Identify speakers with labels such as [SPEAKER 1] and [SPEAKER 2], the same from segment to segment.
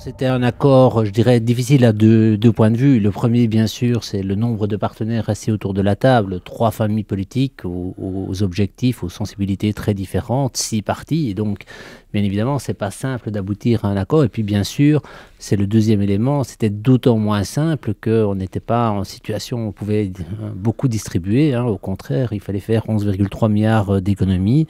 [SPEAKER 1] C'était un accord, je dirais, difficile à deux points de vue. Le premier, bien sûr, c'est le nombre de partenaires assis autour de la table. 3 familles politiques aux objectifs, aux sensibilités très différentes, 6 partis. Et donc, bien évidemment, c'est pas simple d'aboutir à un accord. Et puis, bien sûr, c'est le deuxième élément. C'était d'autant moins simple qu'on n'était pas en situation où on pouvait beaucoup distribuer. Au contraire, il fallait faire 11,3 milliards d'économies.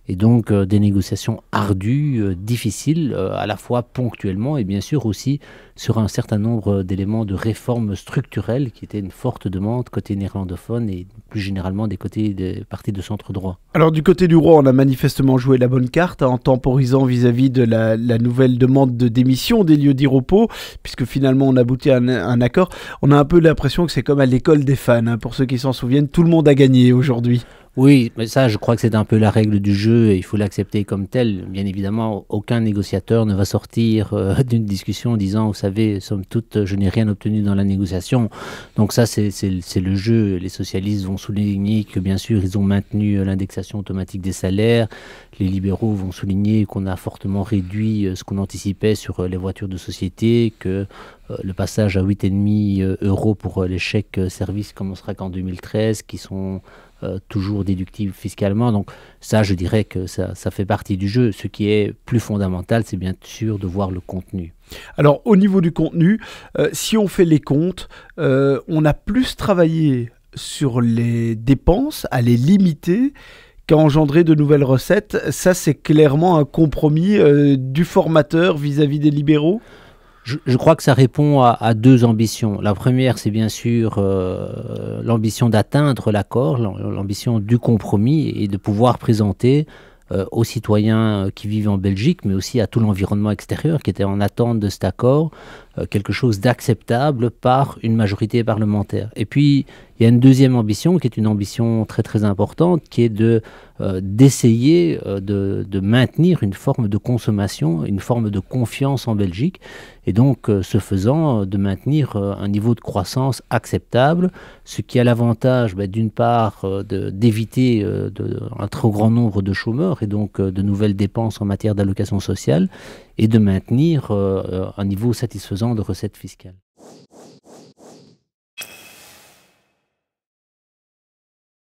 [SPEAKER 1] Et donc des négociations ardues, difficiles, à la fois ponctuellement et bien sûr aussi sur un certain nombre d'éléments de réformes structurelles qui étaient une forte demande côté néerlandophone et plus généralement des côtés des partis de centre droit.
[SPEAKER 2] Alors du côté du roi, on a manifestement joué la bonne carte en temporisant vis-à-vis de la nouvelle demande de démission d'Elio Di Rupo, puisque finalement on aboutit à un accord. On a un peu l'impression que c'est comme à l'école des fans, pour ceux qui s'en souviennent, tout le monde a gagné aujourd'hui.
[SPEAKER 1] Oui, mais ça, je crois que c'est un peu la règle du jeu et il faut l'accepter comme tel. Bien évidemment, aucun négociateur ne va sortir d'une discussion en disant, vous savez, somme toute, je n'ai rien obtenu dans la négociation. Donc ça, c'est le jeu. Les socialistes vont souligner que, bien sûr, ils ont maintenu l'indexation automatique des salaires. Les libéraux vont souligner qu'on a fortement réduit ce qu'on anticipait sur les voitures de société, que le passage à 8,5 € pour les chèques services commencera qu'en 2013, qui sont toujours déductibles fiscalement. Donc ça, je dirais que ça fait partie du jeu. Ce qui est plus fondamental, c'est bien sûr de voir le contenu.
[SPEAKER 2] Alors au niveau du contenu, si on fait les comptes, on a plus travaillé sur les dépenses, à les limiter, qu'à engendrer de nouvelles recettes. Ça, c'est clairement un compromis du formateur vis-à-vis des libéraux.
[SPEAKER 1] Je crois que ça répond à 2 ambitions. La première, c'est bien sûr l'ambition d'atteindre l'accord, l'ambition du compromis et de pouvoir présenter aux citoyens qui vivent en Belgique, mais aussi à tout l'environnement extérieur qui était en attente de cet accord, quelque chose d'acceptable par une majorité parlementaire. Et puis, il y a une deuxième ambition qui est une ambition très très importante, qui est d'essayer de maintenir une forme de consommation, une forme de confiance en Belgique, et donc, ce faisant, de maintenir un niveau de croissance acceptable, ce qui a l'avantage, d'une part, d'éviter un trop grand nombre de chômeurs et donc de nouvelles dépenses en matière d'allocation sociale, et de maintenir un niveau satisfaisant de recettes fiscales.